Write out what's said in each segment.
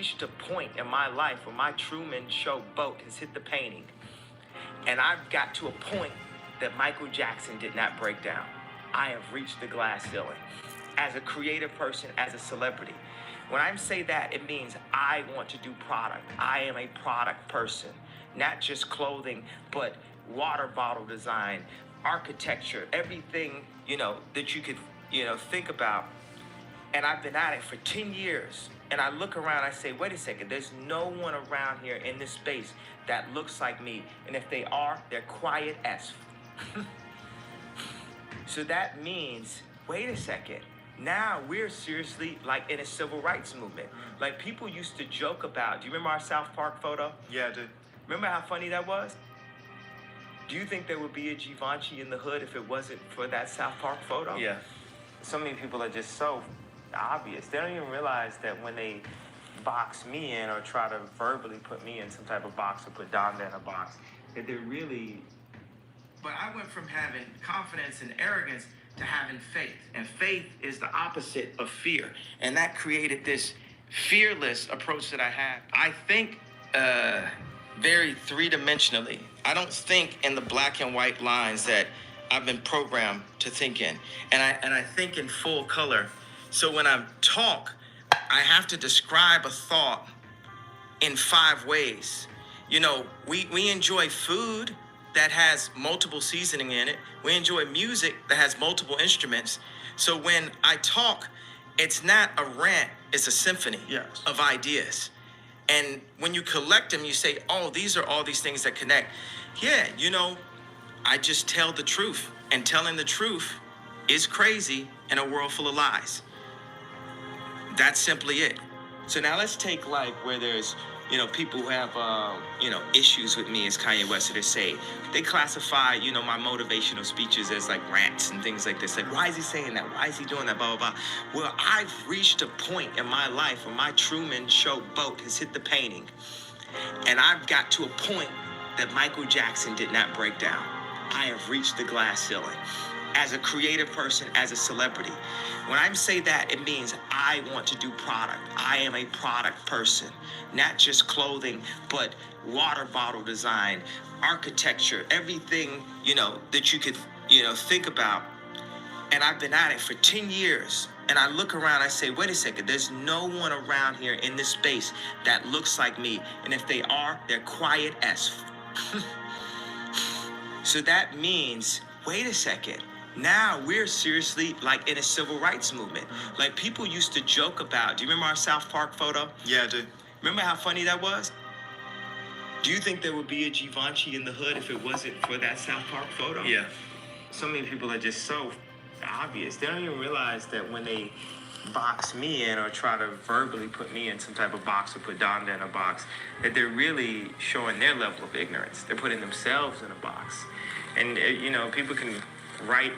reached a point in my life where my Truman Show boat has hit the painting. And I've got to a point that Michael Jackson did not break down. I have reached the glass ceiling. As a creative person, as a celebrity. When I say that, it means I want to do product. I am a product person. Not just clothing, but water bottle design, architecture, everything, that you could, think about. And I've been at it for 10 years. And I look around, I say, wait a second, there's no one around here in this space that looks like me. And if they are, they're quiet as So that means, wait a second, now we're seriously like in a civil rights movement. Like people used to joke about, do you remember our South Park photo? Yeah, I do. Remember how funny that was? Do you think there would be a Givenchy in the hood if it wasn't for that South Park photo? Yeah. So many people are just so obvious. They don't even realize that when they box me in or try to verbally put me in some type of box or put Donda in a box, that they're really... But I went from having confidence and arrogance to having faith. And faith is the opposite of fear. And that created this fearless approach that I have. I think very three-dimensionally. I don't think in the black and white lines that I've been programmed to think in. And I think in full color. So when I talk, I have to describe a thought in 5 ways. We enjoy food that has multiple seasoning in it. We enjoy music that has multiple instruments. So when I talk, it's not a rant, it's a symphony of ideas. And when you collect them, you say, oh, these are all these things that connect. Yeah, I just tell the truth. And telling the truth is crazy in a world full of lies. That's simply it. So now let's take like where there's, people who have, issues with me as Kanye West, they classify, my motivational speeches as like rants and things like this. Like, why is he saying that? Why is he doing that? Blah, blah, blah. Well, I've reached a point in my life where my Truman Show boat has hit the painting. And I've got to a point that Michael Jackson did not break down. I have reached the glass ceiling. As a creative person, as a celebrity. When I say that, it means I want to do product. I am a product person. Not just clothing, but water bottle design, architecture, everything, that you could, think about. And I've been at it for 10 years. And I look around, I say, wait a second, there's no one around here in this space that looks like me. And if they are, they're quiet as So that means, wait a second, now we're seriously like in a civil rights movement. Like people used to joke about, do you remember our South Park photo? Yeah, I do. Remember how funny that was? Do you think there would be a Givenchy in the hood if it wasn't for that South Park photo? Yeah. So many people are just so obvious. They don't even realize that when they box me in or try to verbally put me in some type of box or put Donda in a box, that they're really showing their level of ignorance. They're putting themselves in a box. And, people can write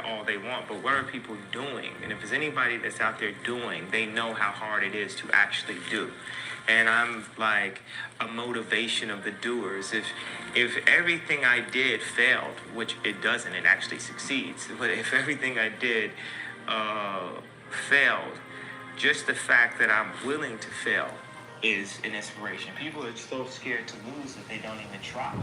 all they want, but what are people doing? And if there's anybody that's out there doing, they know how hard it is to actually do. And I'm like a motivation of the doers. If everything I did failed, which it doesn't, it actually succeeds. But if everything I did failed, just the fact that I'm willing to fail is an inspiration. People are so scared to lose that they don't even try.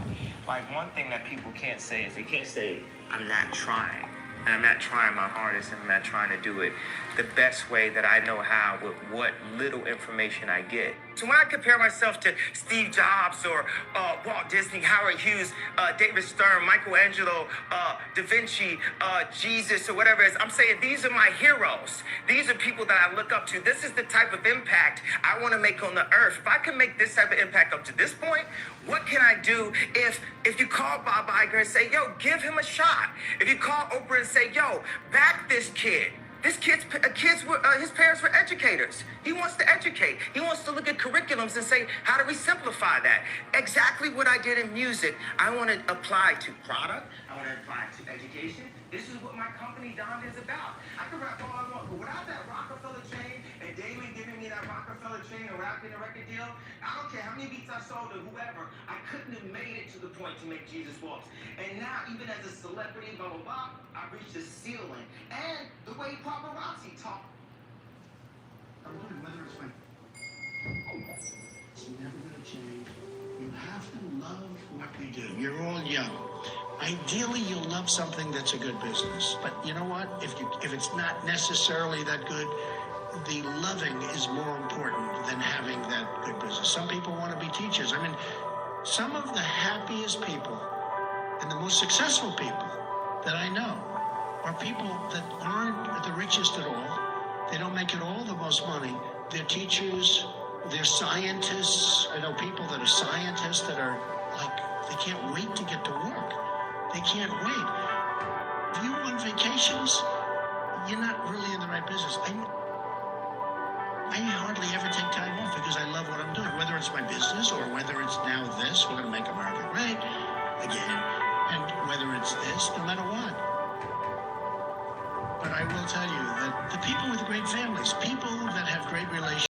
Like one thing that people can't say is they can't say, I'm not trying. And I'm not trying my hardest and I'm not trying to do it the best way that I know how with what little information I get. So when I compare myself to Steve Jobs or Walt Disney, Howard Hughes, David Stern, Michelangelo, Da Vinci, Jesus, or whatever it is, I'm saying these are my heroes. These are people that I look up to. This is the type of impact I want to make on the earth. If I can make this type of impact up to this point, what can I do if you call Bob Iger and say, yo, give him a shot? If you call Oprah and say, yo, back this kid. His parents were educators. He wants to educate. He wants to look at curriculums and say, how do we simplify that? Exactly what I did in music, I want to apply to product. I want to apply to education. This is what my company, Donda, is about. I can rap all I want, but without that Rockefeller chain and Damon giving me that Rockefeller chain and rapping a record deal, I don't care how many beats I sold to whoever, I couldn't have made it to the point to make Jesus Walks. And now, even as a celebrity, blah, blah, blah, I've reached a ceiling. And the way paparazzi talk. I wonder whether it's my It's never going to change. You have to love what you do. You're all young. Ideally, you'll love something that's a good business. But you know what? If it's not necessarily that good, the loving is more important than having that good business. Some people want to be teachers. I mean, some of the happiest people and the most successful people that I know are people that aren't the richest at all. They don't make it all the most money. They're teachers, they're scientists. I know people that are scientists that are like, they can't wait to get to work. They can't wait. If you on vacations, you're not really in the right business. I hardly ever take time off because I love what I'm doing, whether it's my business or whether it's now this, we're going to make America great again, and whether it's this, no matter what. But I will tell you that the people with great families, people that have great relationships,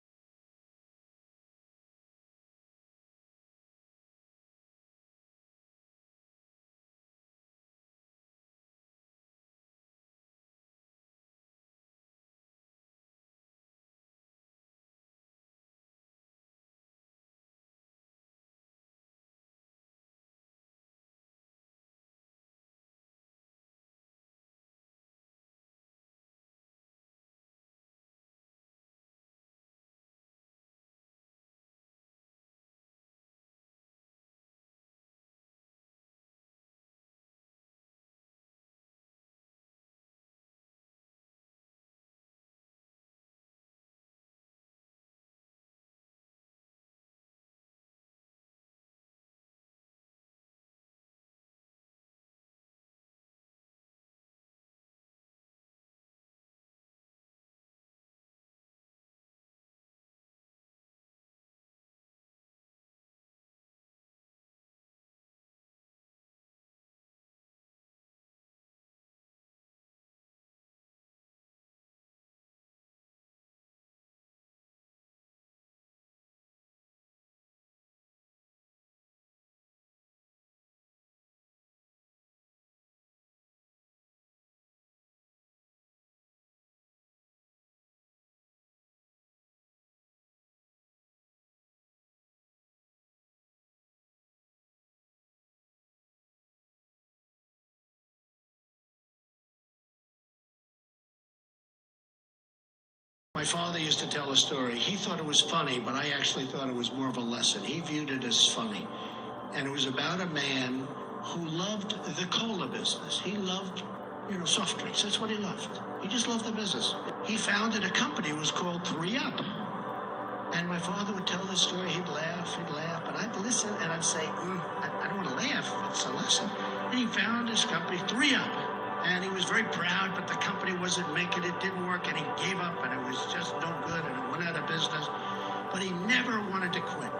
my father used to tell a story. He thought it was funny, but I actually thought it was more of a lesson. He viewed it as funny. And it was about a man who loved the cola business. He loved, soft drinks. That's what he loved. He just loved the business. He founded a company. It was called 3 Up. And my father would tell this story. He'd laugh. But I'd listen and I'd say, I don't want to laugh. It's a lesson. And he found his company, 3 Up. And he was very proud, but the company wasn't making it, didn't work, and he gave up, and it was just no good, and it went out of business. But he never wanted to quit.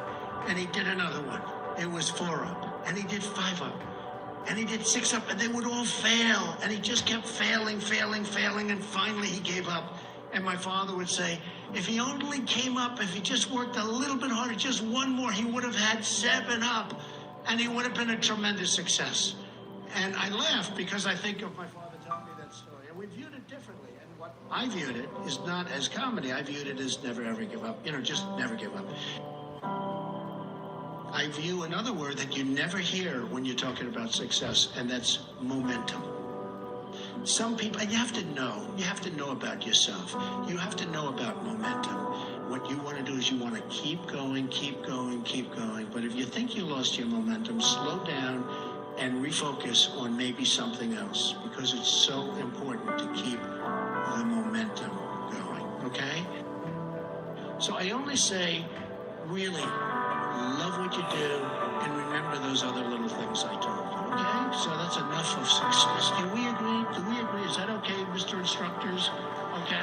And he did another one. It was 4 Up. And he did 5 Up. And he did 6 Up, and they would all fail. And he just kept failing, and finally he gave up. And my father would say, if he only came up, if he just worked a little bit harder, just one more, he would have had 7 Up. And he would have been a tremendous success. And I laugh because I think of my father telling me that story. And we viewed it differently. And what I viewed it is not as comedy. I viewed it as never, ever give up. Just never give up. I view another word that you never hear when you're talking about success, and that's momentum. Some people, and you have to know about yourself. You have to know about momentum. What you want to do is you want to keep going. But if you think you lost your momentum, slow down and refocus on maybe something else, because it's so important to keep the momentum going, okay? So I only say, really, love what you do, and remember those other little things I told you, okay? So that's enough of success. Do we agree? Is that okay, Mr. Instructors? Okay?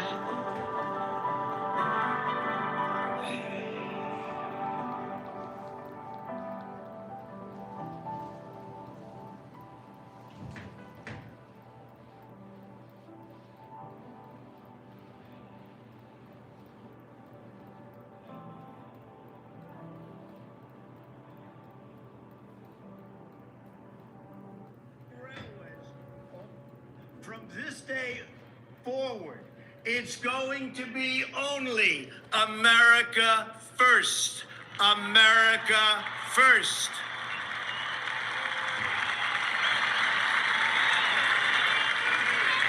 From this day forward, it's going to be only America first. America first.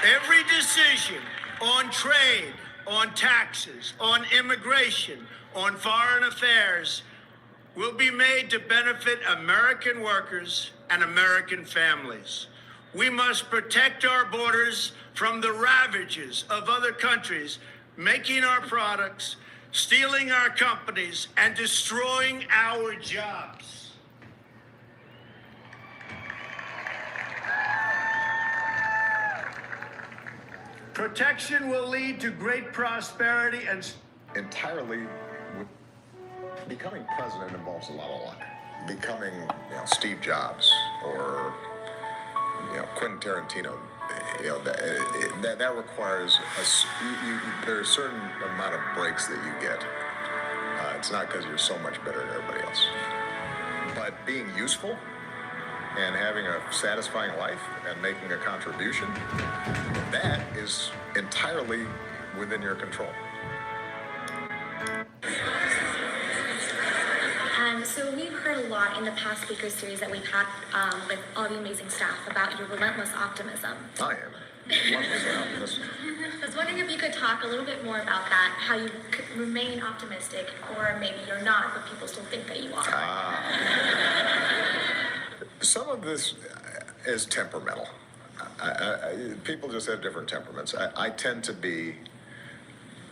Every decision on trade, on taxes, on immigration, on foreign affairs will be made to benefit American workers and American families. We must protect our borders from the ravages of other countries making our products, stealing our companies, and destroying our jobs. Protection will lead to great prosperity and entirely becoming president involves a lot of luck. Becoming, Steve Jobs or Quentin Tarantino, that requires there's a certain amount of breaks that you get. It's not because you're so much better than everybody else, but being useful and having a satisfying life and making a contribution, that is entirely within your control. So we've heard a lot in the past speaker series that we've had with all the amazing staff about your relentless optimism. I am. Relentless optimism. I was wondering if you could talk a little bit more about that, how you could remain optimistic, or maybe you're not, but people still think that you are. Some of this is temperamental. People just have different temperaments. I tend to be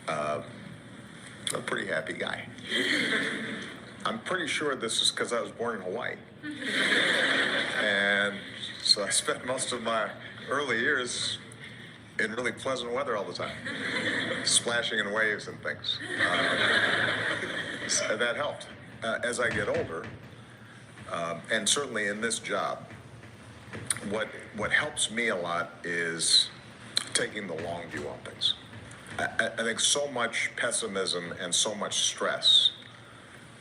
a pretty happy guy. I'm pretty sure this is because I was born in Hawaii. And so I spent most of my early years in really pleasant weather all the time, splashing in waves and things. So that helped. As I get older, and certainly in this job, what helps me a lot is taking the long view on things. I think so much pessimism and so much stress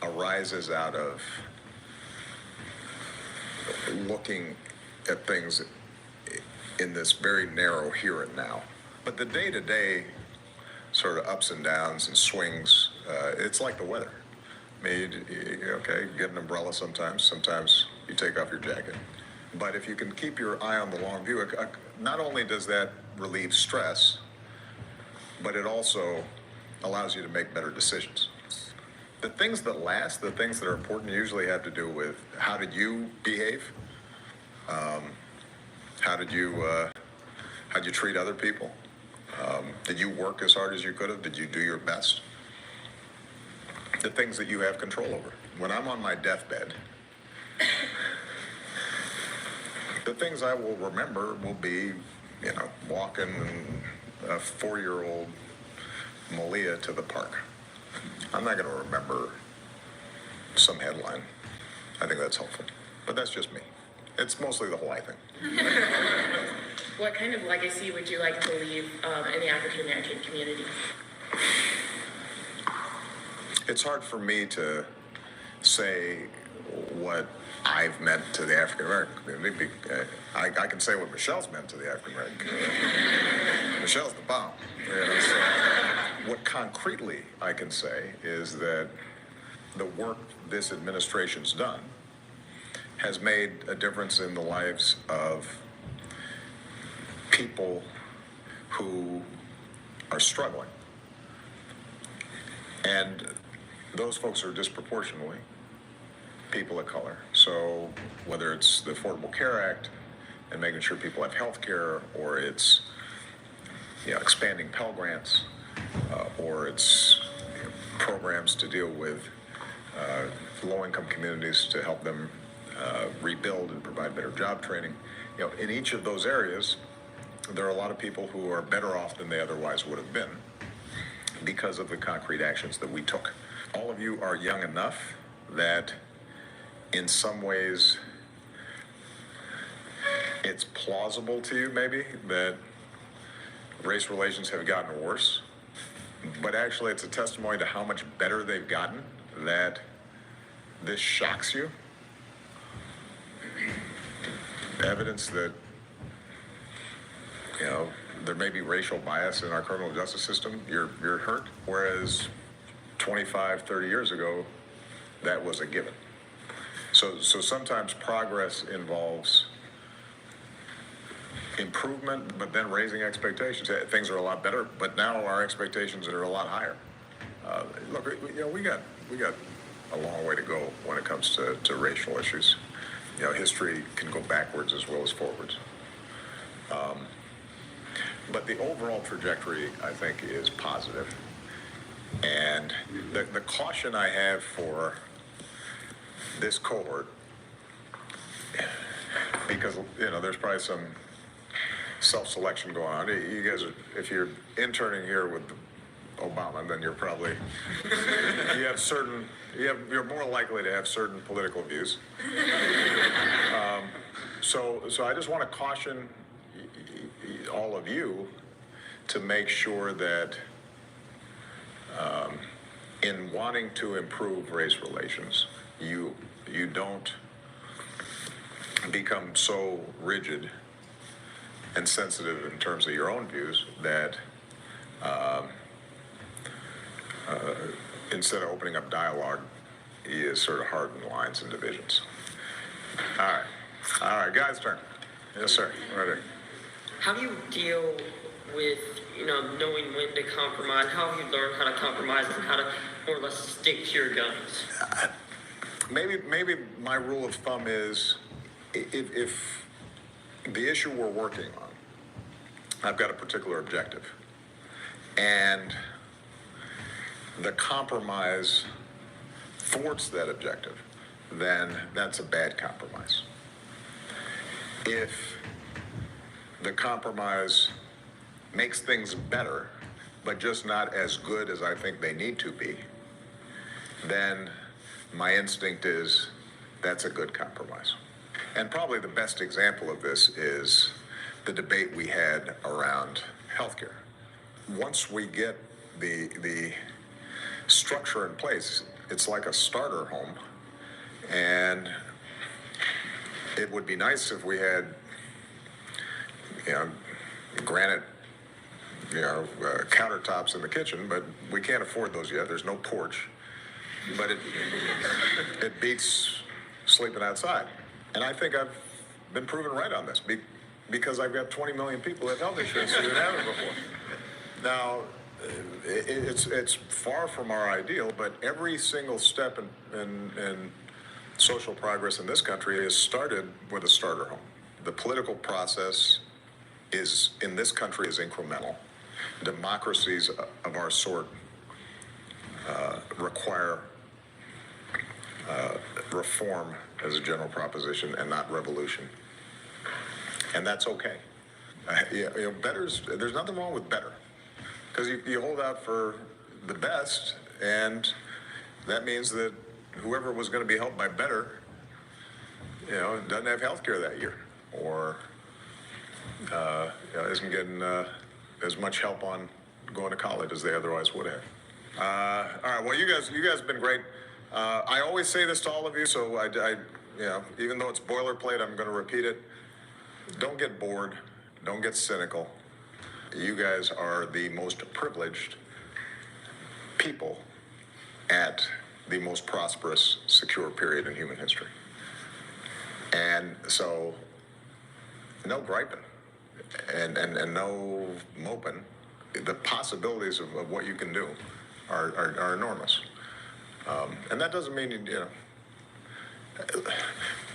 arises out of looking at things in this very narrow here and now. But the day-to-day sort of ups and downs and swings, it's like the weather. I mean, okay, get an umbrella sometimes you take off your jacket. But if you can keep your eye on the long view, not only does that relieve stress, but it also allows you to make better decisions. The things that last, the things that are important, usually have to do with how did you behave, how did you treat other people, did you work as hard as you could have, did you do your best? The things that you have control over. When I'm on my deathbed, the things I will remember will be, walking a 4-year-old Malia to the park. I'm not going to remember some headline. I think that's helpful. But that's just me. It's mostly the Hawaii thing. What kind of legacy would you like to leave in the African American community? It's hard for me to say what I've meant to the African American community. I can say what Michelle's meant to the African American community. Michelle's the bomb. So what concretely I can say is that the work this administration's done has made a difference in the lives of people who are struggling. And those folks are disproportionately people of color. So whether it's the Affordable Care Act and making sure people have health care, or it's expanding Pell Grants, or it's programs to deal with low-income communities to help them rebuild and provide better job training. In each of those areas, there are a lot of people who are better off than they otherwise would have been because of the concrete actions that we took. All of you are young enough that in some ways it's plausible to you maybe that race relations have gotten worse, but actually it's a testimony to how much better they've gotten that this shocks you. Evidence that there may be racial bias in our criminal justice system, you're hurt, whereas 25, 30 years ago, that was a given. So sometimes progress involves improvement, but then raising expectations. Things are a lot better, but now our expectations are a lot higher. Look, we got a long way to go when it comes to racial issues. History can go backwards as well as forwards. But the overall trajectory, I think, is positive. And the caution I have for this cohort, because there's probably some self-selection going on. You guys are, if you're interning here with Obama, then you're probably you're more likely to have certain political views. So I just want to caution all of you to make sure that in wanting to improve race relations, you don't become so rigid and sensitive in terms of your own views that instead of opening up dialogue, you sort of harden lines and divisions. All right, guys' turn. Yes, sir. Right here. How do you deal with, knowing when to compromise? How have you learned how to compromise and how to more or less stick to your guns? Maybe my rule of thumb is if the issue we're working on, I've got a particular objective, and the compromise thwarts that objective, then that's a bad compromise. If the compromise makes things better, but just not as good as I think they need to be, then my instinct is that's a good compromise. And probably the best example of this is the debate we had around healthcare. Once we get the structure in place, it's like a starter home, and it would be nice if we had, granite, countertops in the kitchen, but we can't afford those yet. There's no porch, but it beats sleeping outside. And I think I've been proven right on this because I've got 20 million people that have health insurance who didn't have it before. Now, it's far from our ideal, but every single step in social progress in this country has started with a starter home. The political process in this country is incremental. Democracies of our sort require reform as a general proposition and not revolution. And that's okay. There's nothing wrong with better. Because you hold out for the best, and that means that whoever was going to be helped by better, doesn't have health care that year, or isn't getting as much help on going to college as they otherwise would have. All right, well, you guys have been great. I always say this to all of you, so I even though it's boilerplate, I'm going to repeat it. Don't get bored. Don't get cynical. You guys are the most privileged people at the most prosperous, secure period in human history. And so, no griping and no moping. The possibilities of what you can do are enormous. And that doesn't mean,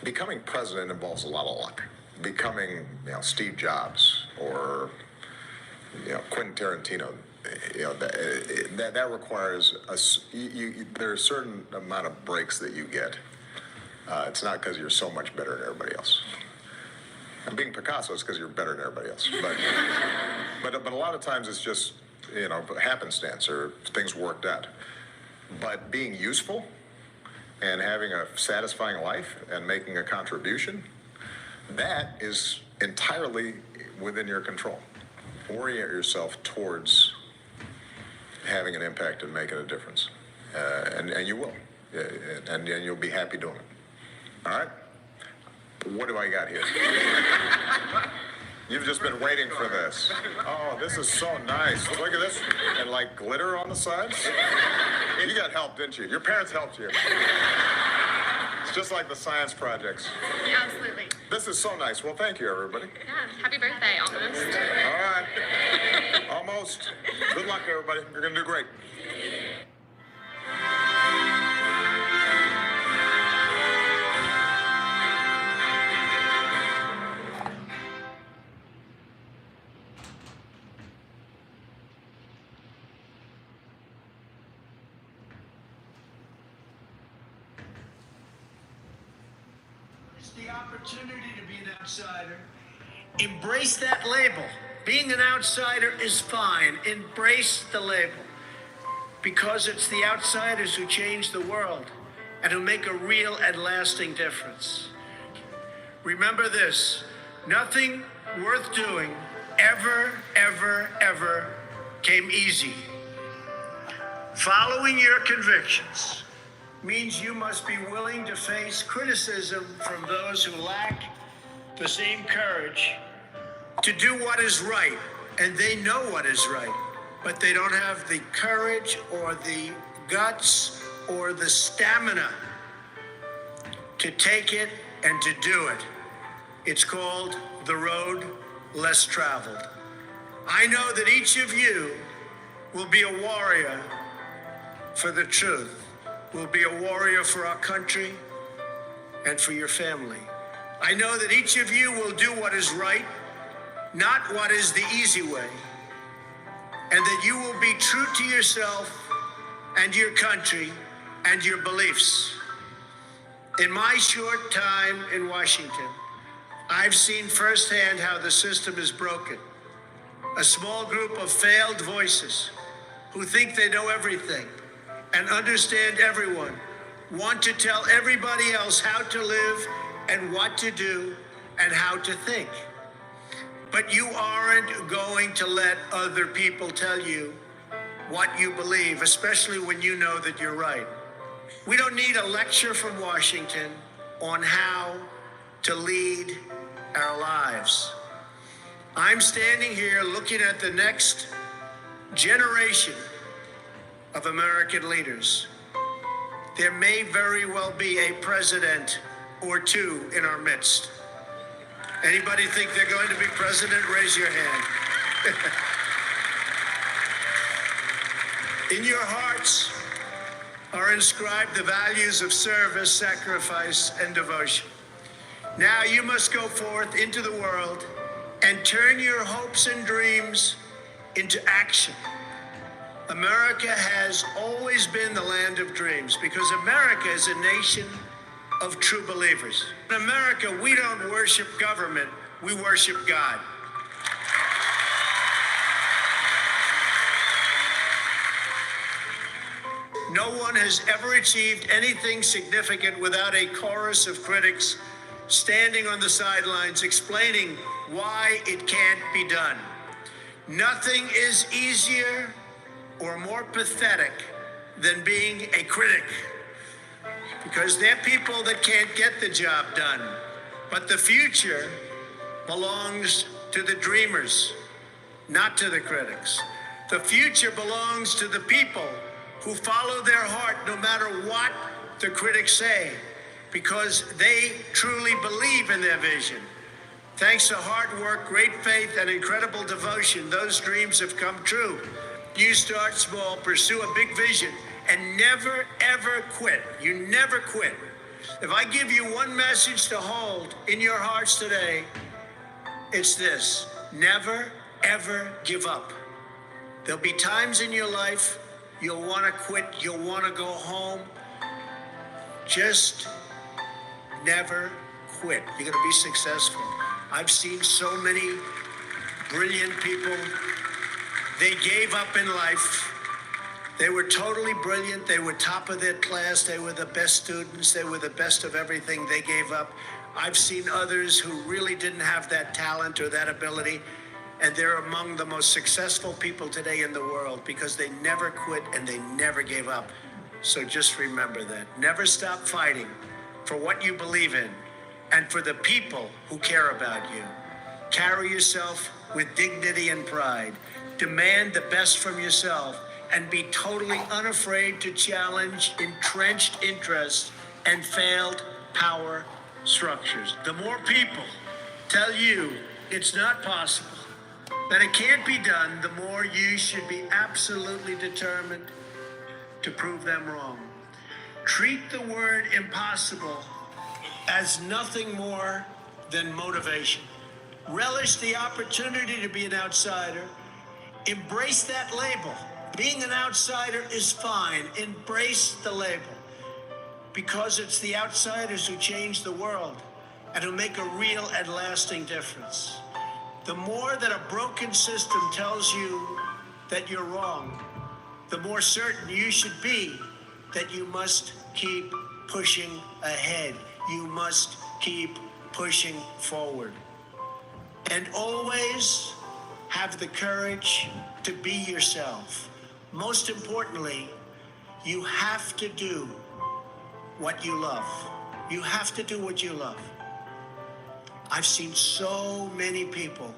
becoming president involves a lot of luck. Becoming, Steve Jobs or, Quentin Tarantino, that requires there's a certain amount of breaks that you get. It's not because you're so much better than everybody else. And being Picasso is because you're better than everybody else. But a lot of times it's just, happenstance or things worked out. But being useful and having a satisfying life and making a contribution, that is entirely within your control. Orient yourself towards having an impact and making a difference. And you will. And you'll be happy doing it. All right? What do I got here? You've just been waiting for this. Oh, this is so nice. Look at this. And like glitter on the sides. You got help, didn't you? Your parents helped you. It's just like the science projects. Yeah, absolutely. This is so nice. Well, thank you, everybody. Yeah, happy birthday, almost. All right. Almost. Good luck, everybody. You're going to do great. It's the opportunity to be an outsider. Embrace that label. Being an outsider is fine. Embrace the label. Because it's the outsiders who change the world and who make a real and lasting difference. Remember this, nothing worth doing ever, ever, ever came easy. Following your convictions means you must be willing to face criticism from those who lack the same courage to do what is right. And they know what is right, but they don't have the courage or the guts or the stamina to take it and to do it. It's called the road less traveled. I know that each of you will be a warrior for the truth, will be a warrior for our country and for your family. I know that each of you will do what is right, not what is the easy way, and that you will be true to yourself and your country and your beliefs. In my short time in Washington, I've seen firsthand how the system is broken. A small group of failed voices who think they know everything and understand everyone want to tell everybody else how to live and what to do and how to think. But you aren't going to let other people tell you what you believe, especially when you know that you're right. We don't need a lecture from Washington on how to lead our lives. I'm standing here looking at the next generation of American leaders. There may very well be a president or two in our midst. Anybody think they're going to be president? Raise your hand. In your hearts are inscribed the values of service, sacrifice, and devotion. Now you must go forth into the world and turn your hopes and dreams into action. America has always been the land of dreams because America is a nation of true believers. In America, we don't worship government, we worship God. No one has ever achieved anything significant without a chorus of critics standing on the sidelines explaining why it can't be done. Nothing is easier or more pathetic than being a critic, because they're people that can't get the job done. But the future belongs to the dreamers, not to the critics. The future belongs to the people who follow their heart no matter what the critics say, because they truly believe in their vision. Thanks to hard work, great faith, and incredible devotion, those dreams have come true. You start small, pursue a big vision, and never, ever quit. You never quit. If I give you one message to hold in your hearts today, it's this: never, ever give up. There'll be times in your life you'll want to quit, you'll want to go home. Just never quit. You're going to be successful. I've seen so many brilliant people. They gave up in life. They were totally brilliant. They were top of their class. They were the best students. They were the best of everything. They gave up. I've seen others who really didn't have that talent or that ability, and they're among the most successful people today in the world because they never quit and they never gave up. So just remember that. Never stop fighting for what you believe in and for the people who care about you. Carry yourself with dignity and pride. Demand the best from yourself and be totally unafraid to challenge entrenched interests and failed power structures. The more people tell you it's not possible, that it can't be done, the more you should be absolutely determined to prove them wrong. Treat the word impossible as nothing more than motivation. Relish the opportunity to be an outsider. Embrace that label. Being an outsider is fine. Embrace the label. Because it's the outsiders who change the world and who make a real and lasting difference. The more that a broken system tells you that you're wrong, the more certain you should be that you must keep pushing ahead. You must keep pushing forward. And always have the courage to be yourself. Most importantly, you have to do what you love. You have to do what you love. I've seen so many people,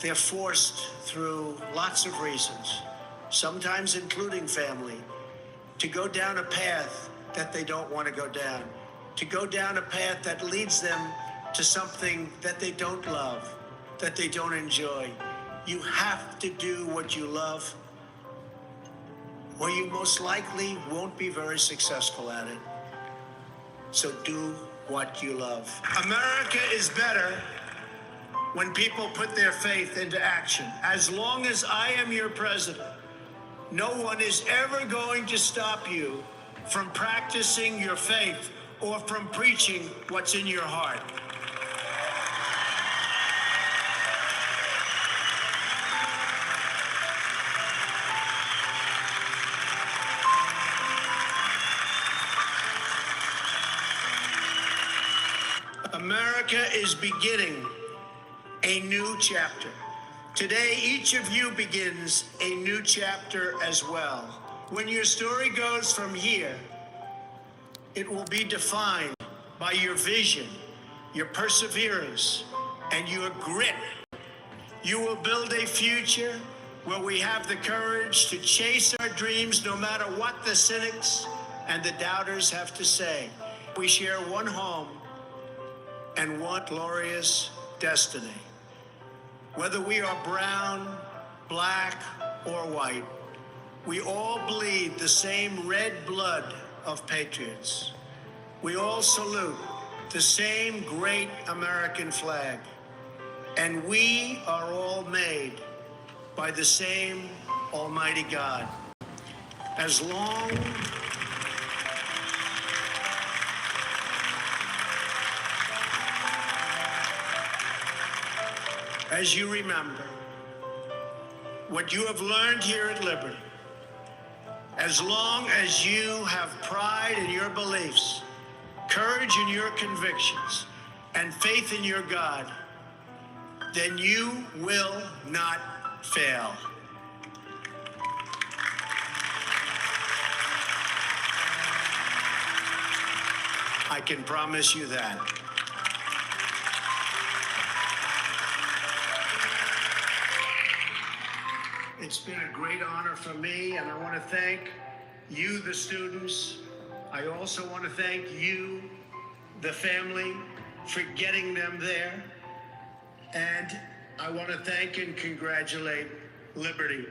they're forced through lots of reasons, sometimes including family, to go down a path that they don't want to go down, to go down a path that leads them to something that they don't love, that they don't enjoy. You have to do what you love, or you most likely won't be very successful at it. So do what you love. America is better when people put their faith into action. As long as I am your president, no one is ever going to stop you from practicing your faith or from preaching what's in your heart. America is beginning a new chapter. Today, each of you begins a new chapter as well. When your story goes from here, it will be defined by your vision, your perseverance, and your grit. You will build a future where we have the courage to chase our dreams no matter what the cynics and the doubters have to say. We share one home and one glorious destiny. Whether we are brown, black, or white, we all bleed the same red blood of patriots. We all salute the same great American flag. And we are all made by the same Almighty God. As long as you remember what you have learned here at Liberty, as long as you have pride in your beliefs, courage in your convictions, and faith in your God, then you will not fail. I can promise you that. It's been a great honor for me, and I want to thank you, the students. I also want to thank you, the family, for getting them there. And I want to thank and congratulate Liberty.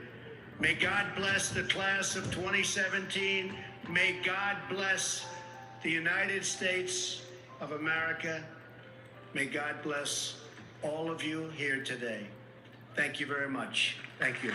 May God bless the class of 2017. May God bless the United States of America. May God bless all of you here today. Thank you very much. Thank you.